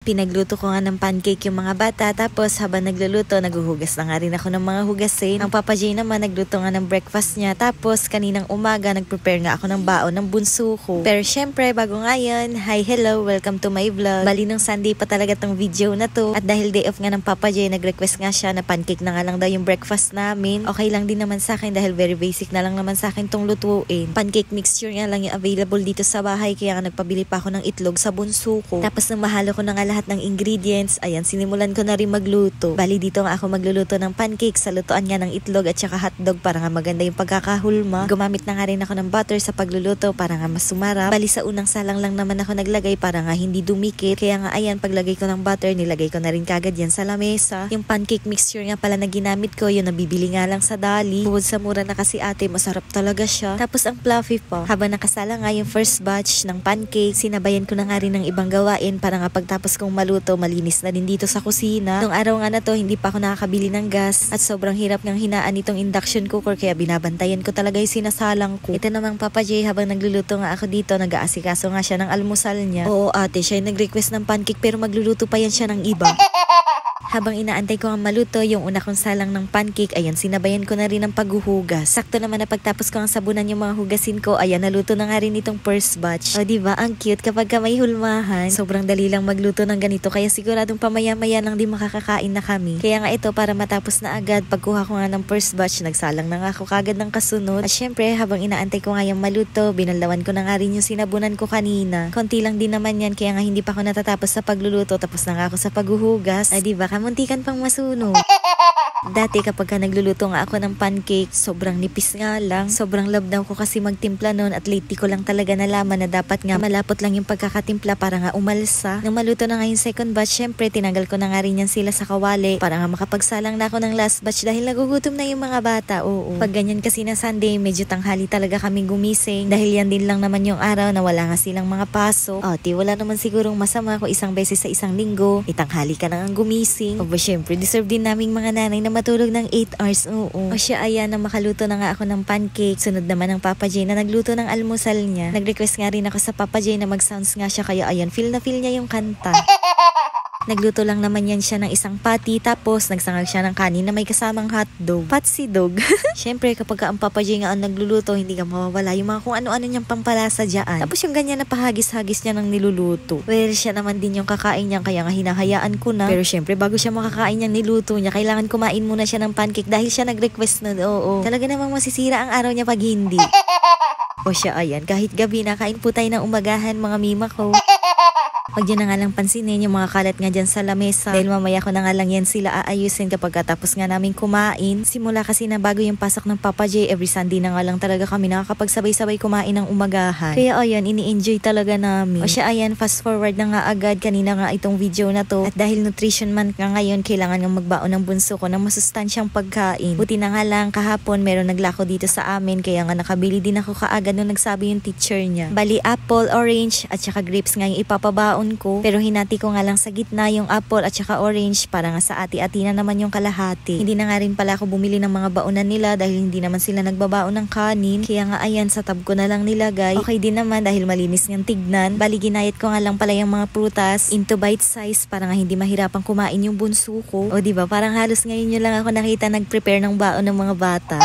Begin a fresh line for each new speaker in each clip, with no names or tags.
pinagluto ko nga ng pancake yung mga bata. Tapos habang nagluluto, naguhugas na nga rin ako ng mga hugasin. Ang Papa J naman nagluto nga ng breakfast niya. Tapos kaninang umaga, nagprepare nga ako ng baon ng bunso ko. Pero syempre, bago nga yun, hi, hello, welcome to my vlog. Bali ng Sunday pa talaga tong video na to. At dahil day off nga ng Papa J, nag-request nga siya na pancake na nga lang daw yung breakfast namin. Okay lang din naman sa akin dahil very basic na lang naman sa akin tong lutuin. Pancake mixture nga lang yung available dito sa bahay, kaya nga nagpabili pa ako ng itlog sa bunso ko. Tapos nang mahalo ko na nga lahat ng ingredients, ayan, sinimulan ko na rin magluto. Bali dito nga ako magluluto ng pancake sa lutuan nga ng itlog at saka hotdog para nga maganda yung pagkakahulma. Gumamit na nga rin ako ng butter sa pagluluto para nga mas sumarap. Bali sa unang salang lang naman ako naglagay para nga hindi dumikit. Kaya nga ayan, paglagay ko ng butter, nilagay ko na rin kagad yan sa lamesa. Yung pancake mixture nga pala na ginamit ko, yung nabibili nga lang sa Dali. Bukod sa mura na kasi ate, masarap talaga siya. Tapos ang fluffy pa. Habang nakasala nga yung first batch ng pancake, sinabayan ko na nga rin ng ibang gawain para nga pagtapos kong maluto, malinis na din dito sa kusina. Nung araw nga na to, hindi pa ako nakakabili ng gas at sobrang hirap ng hinaan itong induction cooker, kaya binabantayan ko talaga yung sinasalang ko. Ito namang Papa J, habang nagluluto nga ako dito, nag-aasikaso nga siya ng almusal niya. Oo ate, siya yung nag-request ng pancake pero magluluto pa yan siya ng iba. Habang inaantay ko ang maluto yung una kong salang ng pancake, ayan, sinabayan ko na rin ang paghuhugas. Sakto naman na pagtapos ko ang sabunan yung mga hugasin ko, ayan, naluto na nga rin itong first batch. O diba, ang cute kapag ka may hulmahan. Sobrang dali lang magluto ng ganito, kaya siguradong pamaya-maya lang din makakakain na kami. Kaya nga ito, para matapos na agad, pagkuha ko nga ng first batch, nagsalang na nga ako kagad ng kasunod. At syempre, habang inaantay ko nga yung maluto, binalawan ko na nga rin yung sinabunan ko kanina. Konti lang din naman yan, kaya nga hindi pa ako natatapos sa pagluluto, tapos na nga ako sa paghuhugas. Ay diba, muntikan pang masunog. Dati kapag ka nagluluto nga ako ng pancake, sobrang nipis nga lang. Sobrang love daw ko kasi magtimpla nun at lately ko lang talaga nalaman na dapat nga malapot lang yung pagkakatimpla para nga umalsa. Nung maluto na nga yung second batch, syempre tinanggal ko na nga rin yan sila sa kawali para nga makapagsalang na ako ng last batch dahil nagugutom na yung mga bata. Oo. Pag ganyan kasi na Sunday, medyo tanghali talaga kaming gumising dahil yan din lang naman yung araw na wala nga silang mga pasok. Wala naman sigurong masama kung isang beses sa isang linggo, itanghali ka na nga gumising. O ba syempre, deserve din naming mga nanay na matulog ng 8 hours. Oo. O siya, ayan, na makaluto na nga ako ng pancake. Sunod naman ng Papa J na nagluto ng almusal niya. Nag-request nga rin ako sa Papa J na mag-sounds nga siya, kaya ayan, feel na feel niya yung kanta. Nagluto lang naman yan siya ng isang patty, tapos nagsangag siya ng kanin na may kasamang hotdog. Patsy dog. Syempre, kapag ang Papa J nga ang nagluluto, hindi ka mawawala yung mga kung ano-ano niyang pampalasa dyan. Tapos yung ganyan na pahagis-hagis niya ng niluluto. Well, siya naman din yung kakain niya, kaya nga hinahayaan ko na. Pero syempre, bago siya makakain niyang niluto niya, kailangan kumain muna siya ng pancake dahil siya nag-request na. Oo. Talaga namang masisira ang araw niya pag hindi. O siya, ayan, kahit gabi na, kain po tayo ng umagahan, mga mima ko. Huwag nyo na nga lang pansinin yung mga kalat nga dyan sa lamesa dahil mamaya ko na nga lang yan sila aayusin kapag katapos nga namin kumain. Simula kasi na bago yung pasok ng Papa J, every Sunday na nga lang talaga kami nakakapagsabay-sabay kumain ng umagahan. Kaya ayan, ini-enjoy talaga namin. O siya, ayan, fast forward na nga agad, kanina nga itong video na to. At dahil nutrition month nga ngayon, kailangan nga magbaon ng bunso ko ng masustansyang pagkain. Buti na nga lang kahapon meron naglako dito sa amin, kaya nga nakabili din ako kaagad nung nagsabi yung teacher niya. Bali, apple, orange at saka grapes nga yung ipapabaon ko, pero hinati ko nga lang sa gitna yung apple at saka orange para nga sa ati-ati na naman yung kalahati. Hindi na nga rin pala ako bumili ng mga baonan nila dahil hindi naman sila nagbabaon ng kanin, kaya nga ayan, sa tab ko na lang nilagay. Okay din naman dahil malinis niyang tignan. Bali, ginayat ko nga lang pala yung mga prutas into bite size para nga hindi mahirapang kumain yung bunso ko. O diba, parang halos ngayon nyo lang ako nakita nag-prepare ng baon ng mga bata.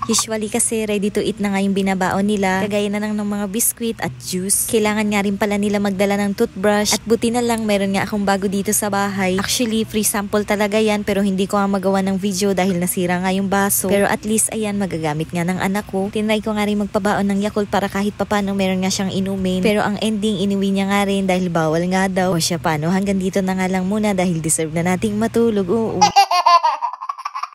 Usually kasi ready to eat na nga yung binabaon nila, kagaya na lang ng mga biscuit at juice. Kailangan nga rin pala nila magdala ng toothbrush at buti na lang meron nga akong bago dito sa bahay. Actually, free sample talaga yan pero hindi ko nga magawa ng video dahil nasira nga yung baso. Pero at least ayan, magagamit nga ng anak ko. Tinry ko nga rin magpabaon ng Yakult para kahit papano meron nga siyang inumin. Pero ang ending, inuwi niya nga rin dahil bawal nga daw. O siya, paano, hanggang dito na nga lang muna dahil deserve na nating matulog. Oo.